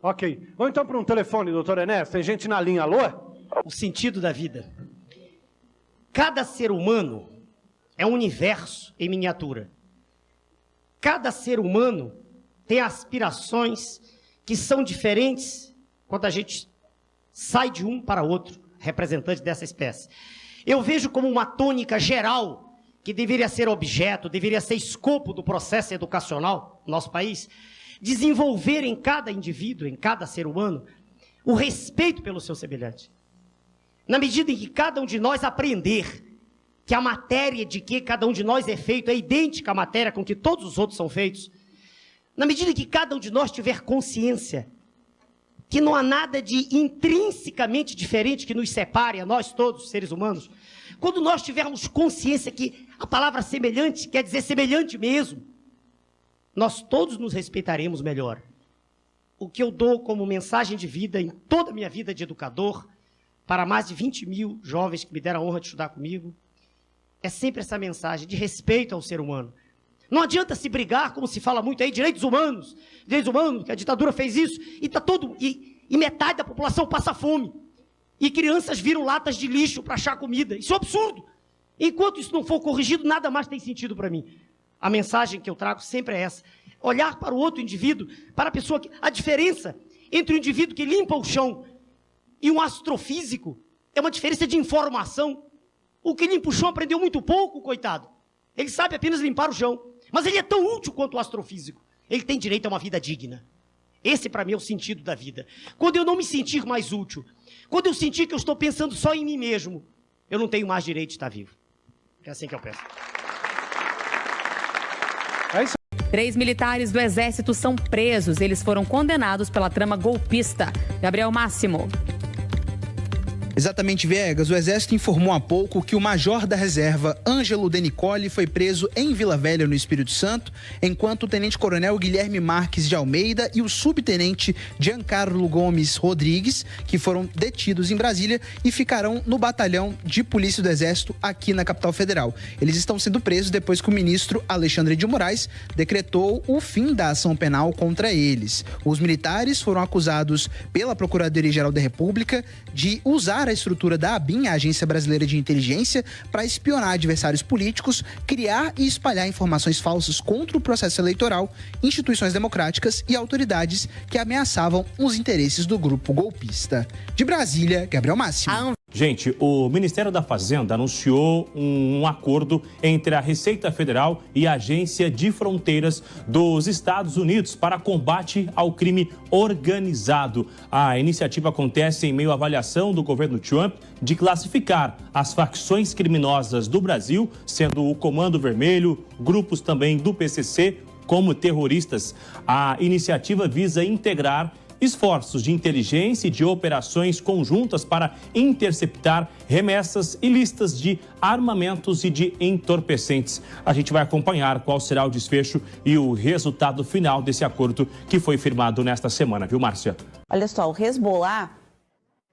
Ok. Vamos então para um telefone, doutor Enéas. Tem gente na linha. Alô? O sentido da vida. Cada ser humano é um universo em miniatura. Cada ser humano tem aspirações que são diferentes quando a gente sai de um para outro, representante dessa espécie. Eu vejo como uma tônica geral que deveria ser objeto, deveria ser escopo do processo educacional no nosso país, desenvolver em cada indivíduo, em cada ser humano, o respeito pelo seu semelhante. Na medida em que cada um de nós aprender que a matéria de que cada um de nós é feito é idêntica à matéria com que todos os outros são feitos, na medida em que cada um de nós tiver consciência que não há nada de intrinsecamente diferente que nos separe a nós todos, seres humanos, quando nós tivermos consciência que a palavra semelhante quer dizer semelhante mesmo, nós todos nos respeitaremos melhor. O que eu dou como mensagem de vida em toda a minha vida de educador, para mais de 20 mil jovens que me deram a honra de estudar comigo, é sempre essa mensagem de respeito ao ser humano. Não adianta se brigar, como se fala muito aí, direitos humanos, que a ditadura fez isso, e metade da população passa fome. E crianças viram latas de lixo para achar comida. Isso é um absurdo. Enquanto isso não for corrigido, nada mais tem sentido para mim. A mensagem que eu trago sempre é essa. Olhar para o outro indivíduo, para a pessoa que... A diferença entre o indivíduo que limpa o chão e um astrofísico é uma diferença de informação. O que limpa o chão aprendeu muito pouco, coitado. Ele sabe apenas limpar o chão. Mas ele é tão útil quanto o astrofísico. Ele tem direito a uma vida digna. Esse, para mim, é o sentido da vida. Quando eu não me sentir mais útil, quando eu sentir que eu estou pensando só em mim mesmo, eu não tenho mais direito de estar vivo. É assim que eu penso. 3 militares do Exército são presos. Eles foram condenados pela trama golpista. Gabriel Máximo. Exatamente, Viegas. O Exército informou há pouco que o major da reserva, Ângelo De Nicoli, foi preso em Vila Velha, no Espírito Santo, enquanto o tenente-coronel Guilherme Marques de Almeida e o subtenente Giancarlo Gomes Rodrigues, que foram detidos em Brasília e ficarão no batalhão de polícia do Exército aqui na capital federal. Eles estão sendo presos depois que o ministro Alexandre de Moraes decretou o fim da ação penal contra eles. Os militares foram acusados pela Procuradoria-Geral da República de usar a estrutura da ABIN, a Agência Brasileira de Inteligência, para espionar adversários políticos, criar e espalhar informações falsas contra o processo eleitoral, instituições democráticas e autoridades que ameaçavam os interesses do grupo golpista. De Brasília, Gabriel Máximo. Gente, o Ministério da Fazenda anunciou um acordo entre a Receita Federal e a Agência de Fronteiras dos Estados Unidos para combate ao crime organizado. A iniciativa acontece em meio à avaliação do governo Trump de classificar as facções criminosas do Brasil, sendo o Comando Vermelho, grupos também do PCC, como terroristas. A iniciativa visa integrar esforços de inteligência e de operações conjuntas para interceptar remessas ilícitas de armamentos e de entorpecentes. A gente vai acompanhar qual será o desfecho e o resultado final desse acordo que foi firmado nesta semana, viu, Márcia? Olha só, o Hezbollah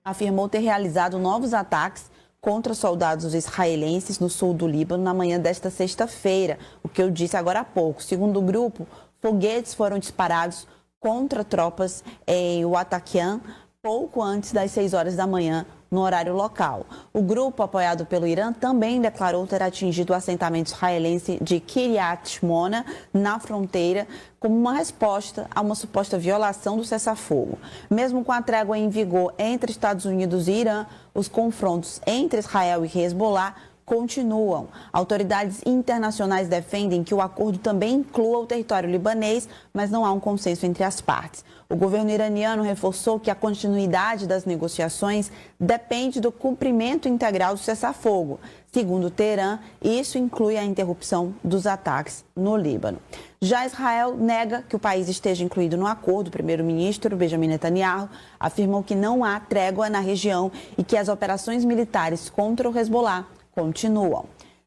afirmou ter realizado novos ataques contra soldados israelenses no sul do Líbano na manhã desta sexta-feira, o que eu disse agora há pouco. Segundo o grupo, foguetes foram disparados contra tropas em Ouataquian, pouco antes das 6 horas da manhã, no horário local. O grupo, apoiado pelo Irã, também declarou ter atingido o assentamento israelense de Kiryat Shmona, na fronteira, como uma resposta a uma suposta violação do cessar-fogo. Mesmo com a trégua em vigor entre Estados Unidos e Irã, os confrontos entre Israel e Hezbollah continuam. Autoridades internacionais defendem que o acordo também inclua o território libanês, mas não há um consenso entre as partes. O governo iraniano reforçou que a continuidade das negociações depende do cumprimento integral do cessar-fogo. Segundo Teherã, isso inclui a interrupção dos ataques no Líbano. Já Israel nega que o país esteja incluído no acordo. O primeiro-ministro Benjamin Netanyahu afirmou que não há trégua na região e que as operações militares contra o Hezbollah continuam.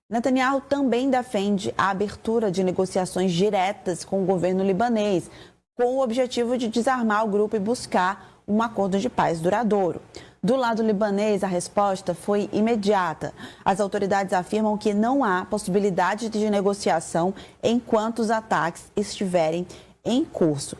Netanyahu também defende a abertura de negociações diretas com o governo libanês, com o objetivo de desarmar o grupo e buscar um acordo de paz duradouro. Do lado libanês, a resposta foi imediata. As autoridades afirmam que não há possibilidade de negociação enquanto os ataques estiverem em curso.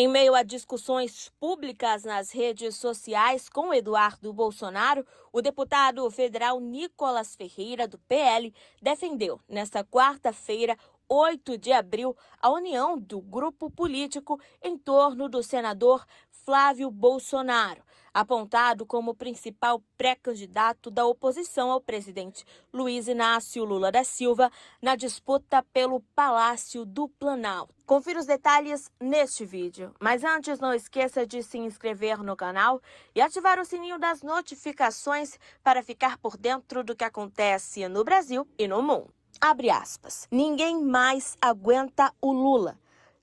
Em meio a discussões públicas nas redes sociais com Eduardo Bolsonaro, o deputado federal Nicolas Ferreira, do PL, defendeu nesta quarta-feira, 8 de abril, a união do grupo político em torno do senador Flávio Bolsonaro, apontado como principal pré-candidato da oposição ao presidente Luiz Inácio Lula da Silva na disputa pelo Palácio do Planalto. Confira os detalhes neste vídeo. Mas antes, não esqueça de se inscrever no canal e ativar o sininho das notificações para ficar por dentro do que acontece no Brasil e no mundo. Abre aspas. Ninguém mais aguenta o Lula.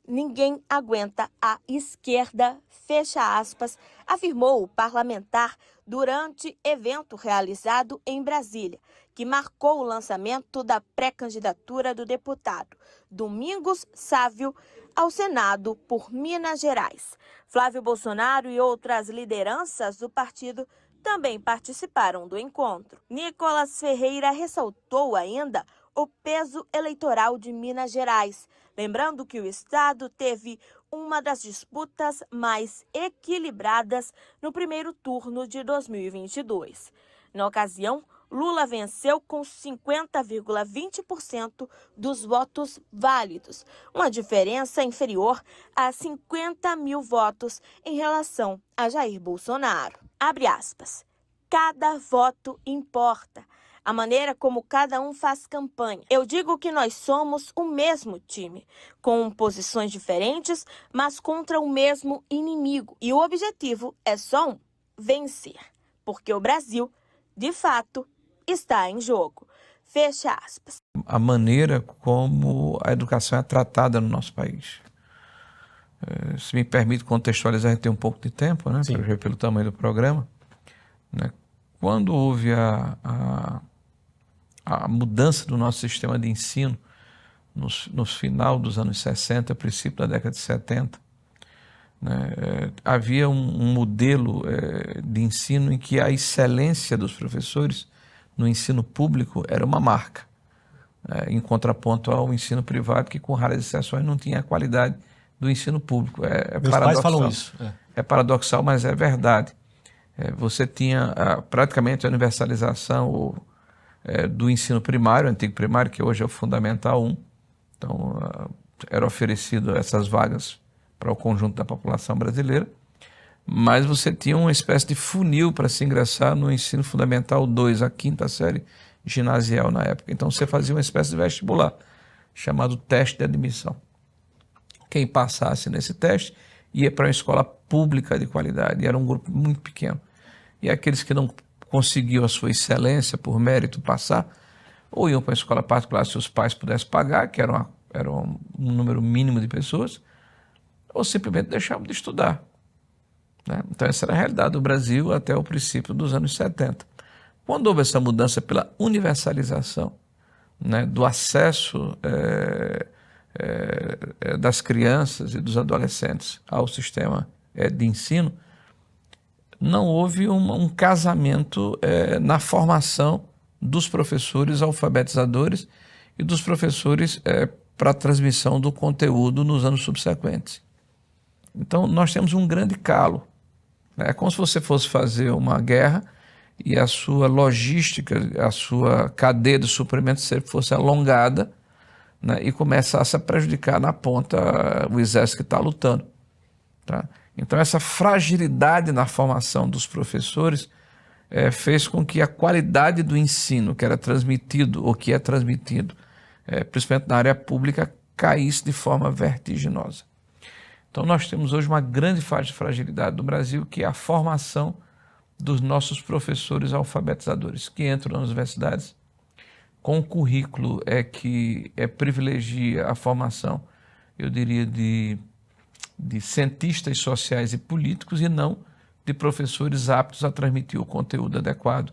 Ninguém aguenta a esquerda, fecha aspas, afirmou o parlamentar durante evento realizado em Brasília, que marcou o lançamento da pré-candidatura do deputado Domingos Sávio ao Senado por Minas Gerais. Flávio Bolsonaro e outras lideranças do partido também participaram do encontro. Nicolas Ferreira ressaltou ainda o peso eleitoral de Minas Gerais, lembrando que o estado teve uma das disputas mais equilibradas no primeiro turno de 2022. Na ocasião, Lula venceu com 50,20% dos votos válidos, uma diferença inferior a 50 mil votos em relação a Jair Bolsonaro. Abre aspas. Cada voto importa. A maneira como cada um faz campanha. Eu digo que nós somos o mesmo time, com posições diferentes, mas contra o mesmo inimigo. E o objetivo é só um: vencer. Porque o Brasil, de fato, está em jogo. Fecha aspas. A maneira como a educação é tratada no nosso país. Se me permite contextualizar, a gente tem um pouco de tempo, né? Pelo tamanho do programa. Né? Quando houve a mudança do nosso sistema de ensino no final dos anos 60, princípio da década de 70, né, havia um modelo de ensino em que a excelência dos professores no ensino público era uma marca, em contraponto ao ensino privado, que com raras exceções não tinha a qualidade do ensino público. Meus pais falam isso. É paradoxal, mas é verdade. Você tinha praticamente a universalização do ensino primário, antigo primário, que hoje é o Fundamental 1. Então, era oferecido essas vagas para o conjunto da população brasileira, mas você tinha uma espécie de funil para se ingressar no ensino fundamental 2, a quinta série ginasial na época. Então, você fazia uma espécie de vestibular, chamado teste de admissão. Quem passasse nesse teste ia para uma escola pública de qualidade, e era um grupo muito pequeno. E aqueles que não conseguiu a sua excelência por mérito passar, ou iam para a escola particular se os pais pudessem pagar, que era um número mínimo de pessoas, ou simplesmente deixavam de estudar. Né? Então essa era a realidade do Brasil até o princípio dos anos 70. Quando houve essa mudança pela universalização, né, do acesso das crianças e dos adolescentes ao sistema de ensino, não houve um casamento na formação dos professores alfabetizadores e dos professores para a transmissão do conteúdo nos anos subsequentes. Então, nós temos um grande calo. É como se você fosse fazer uma guerra e a sua logística, a sua cadeia de suprimentos fosse alongada, né, e começasse a prejudicar na ponta o exército que está lutando. Tá? Então, essa fragilidade na formação dos professores fez com que a qualidade do ensino que era transmitido, ou que é transmitido, principalmente na área pública, caísse de forma vertiginosa. Então, nós temos hoje uma grande fragilidade do Brasil, que é a formação dos nossos professores alfabetizadores, que entram nas universidades com um currículo que privilegia a formação, eu diria, de cientistas sociais e políticos, e não de professores aptos a transmitir o conteúdo adequado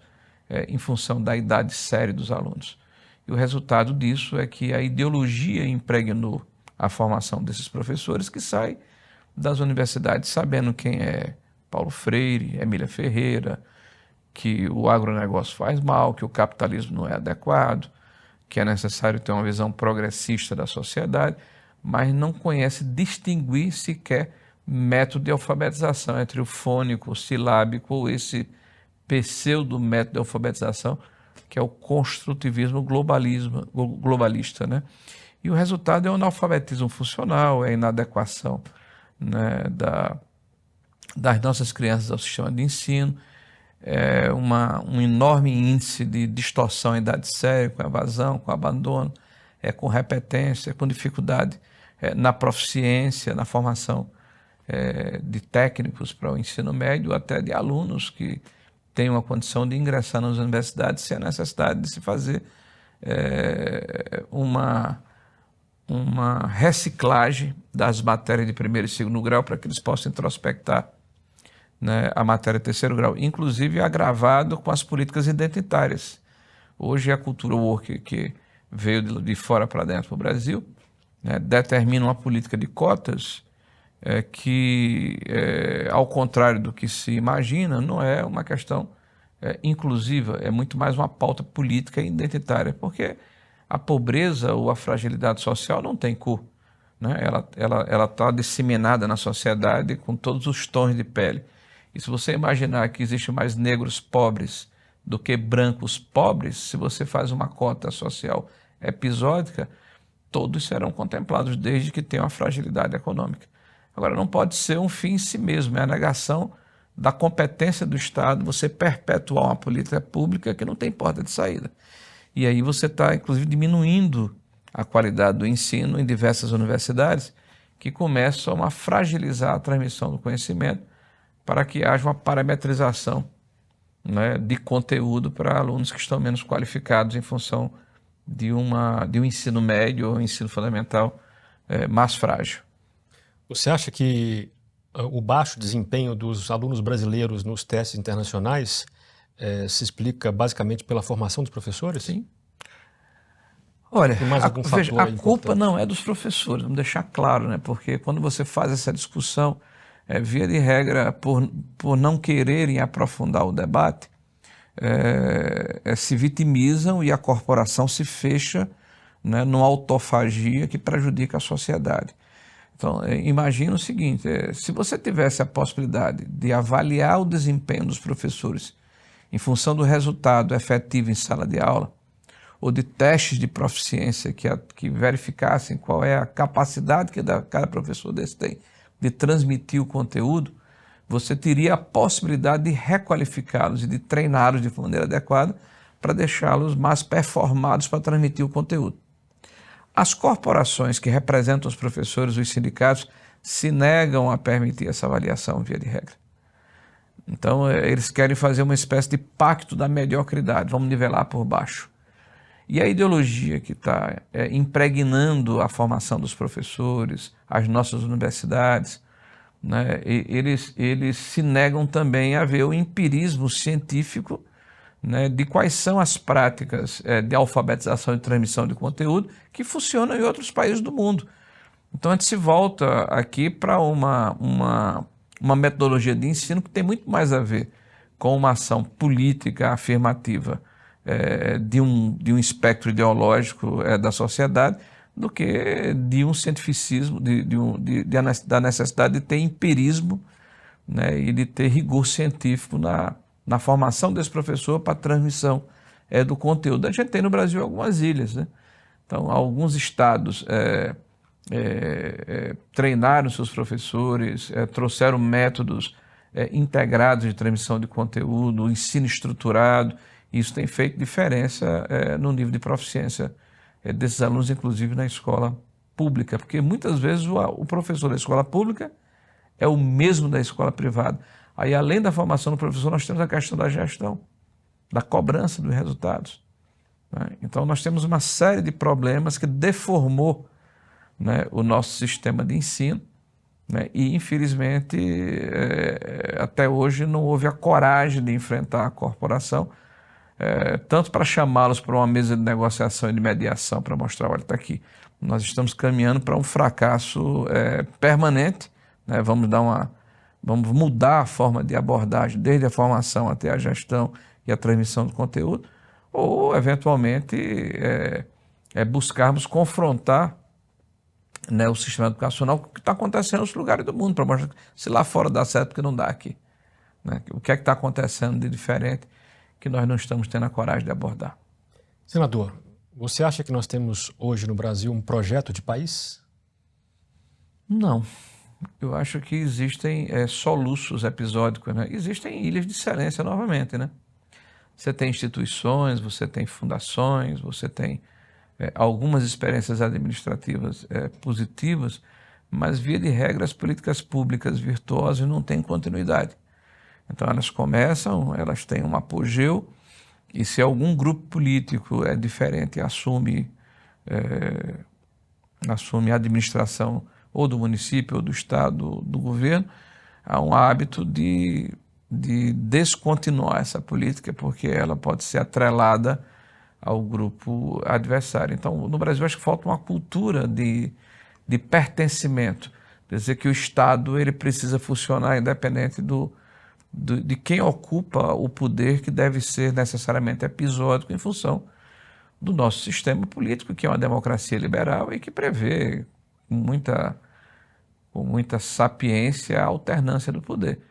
em função da idade séria dos alunos. E o resultado disso é que a ideologia impregnou a formação desses professores, que saem das universidades sabendo quem é Paulo Freire, Emília Ferreira, que o agronegócio faz mal, que o capitalismo não é adequado, que é necessário ter uma visão progressista da sociedade, mas não conhece distinguir sequer método de alfabetização, entre o fônico, o silábico, ou esse pseudo método de alfabetização, que é o construtivismo globalista, né? E o resultado é o analfabetismo funcional, é a inadequação, né, das nossas crianças ao sistema de ensino, é um enorme índice de distorção em idade séria, com evasão, com abandono, com repetência, com dificuldade na proficiência, na formação de técnicos para o ensino médio, até de alunos que têm uma condição de ingressar nas universidades sem a necessidade de se fazer uma reciclagem das matérias de primeiro e segundo grau para que eles possam introspectar, né, a matéria de terceiro grau, inclusive agravado com as políticas identitárias. Hoje a cultura woke que veio de fora para dentro do Brasil, né, determina uma política de cotas que, ao contrário do que se imagina, não é uma questão inclusiva, é muito mais uma pauta política e identitária, porque a pobreza ou a fragilidade social não tem cor, né? Ela está disseminada na sociedade com todos os tons de pele. E se você imaginar que existe mais negros pobres do que brancos pobres, se você faz uma cota social episódica, todos serão contemplados desde que tenham a fragilidade econômica. Agora, não pode ser um fim em si mesmo, é a negação da competência do Estado, você perpetuar uma política pública que não tem porta de saída. E aí você está, inclusive, diminuindo a qualidade do ensino em diversas universidades, que começam a fragilizar a transmissão do conhecimento para que haja uma parametrização, né, de conteúdo para alunos que estão menos qualificados em função de um ensino médio ou ensino fundamental mais frágil. Você acha que o baixo desempenho dos alunos brasileiros nos testes internacionais se explica basicamente pela formação dos professores? Sim. Olha, veja, a culpa não é dos professores, vamos deixar claro, né? Porque quando você faz essa discussão, via de regra, por não quererem aprofundar o debate, se vitimizam e a corporação se fecha, né, numa autofagia que prejudica a sociedade. Então, imagina o seguinte, se você tivesse a possibilidade de avaliar o desempenho dos professores em função do resultado efetivo em sala de aula, ou de testes de proficiência que verificassem qual é a capacidade que cada professor desse tem de transmitir o conteúdo, você teria a possibilidade de requalificá-los e de treiná-los de maneira adequada para deixá-los mais performados para transmitir o conteúdo. As corporações que representam os professores, os sindicatos, se negam a permitir essa avaliação via de regra. Então, eles querem fazer uma espécie de pacto da mediocridade, vamos nivelar por baixo. E a ideologia que está impregnando a formação dos professores, as nossas universidades, né, eles se negam também a ver o empirismo científico, né, de quais são as práticas de alfabetização e transmissão de conteúdo que funcionam em outros países do mundo. Então a gente se volta aqui para uma metodologia de ensino que tem muito mais a ver com uma ação política afirmativa de um espectro ideológico da sociedade do que de um cientificismo, da necessidade de ter empirismo, né, e de ter rigor científico na formação desse professor para a transmissão do conteúdo. A gente tem no Brasil algumas ilhas, né? Então, alguns estados treinaram seus professores, trouxeram métodos integrados de transmissão de conteúdo, ensino estruturado. Isso tem feito diferença no nível de proficiência desses alunos, inclusive na escola pública, porque muitas vezes o professor da escola pública é o mesmo da escola privada. Aí, além da formação do professor, nós temos a questão da gestão, da cobrança dos resultados, né? Então, nós temos uma série de problemas que deformou, né, o nosso sistema de ensino, né? E, infelizmente, até hoje não houve a coragem de enfrentar a corporação, tanto para chamá-los para uma mesa de negociação e de mediação, para mostrar, olha, está aqui, nós estamos caminhando para um fracasso permanente, né? Vamos mudar a forma de abordagem, desde a formação até a gestão e a transmissão do conteúdo, ou, eventualmente, buscarmos confrontar né, o sistema educacional, o que está acontecendo em outros lugares do mundo, para mostrar que se lá fora dá certo, porque não dá aqui. Né? O que é que está acontecendo de diferente que nós não estamos tendo a coragem de abordar? Senador, você acha que nós temos hoje no Brasil um projeto de país? Não. Eu acho que existem soluços episódicos, né? Existem ilhas de excelência novamente, né? Você tem instituições, você tem fundações, você tem algumas experiências administrativas positivas, mas via de regra as políticas públicas virtuosas não têm continuidade. Então elas começam, elas têm um apogeu, e se algum grupo político é diferente e assume a administração ou do município, ou do estado, do governo, há um hábito de descontinuar essa política, porque ela pode ser atrelada ao grupo adversário. Então, no Brasil, acho que falta uma cultura de pertencimento, quer dizer que o Estado ele precisa funcionar independente de quem ocupa o poder, que deve ser necessariamente episódico em função do nosso sistema político, que é uma democracia liberal e que prevê com muita sapiência a alternância do poder.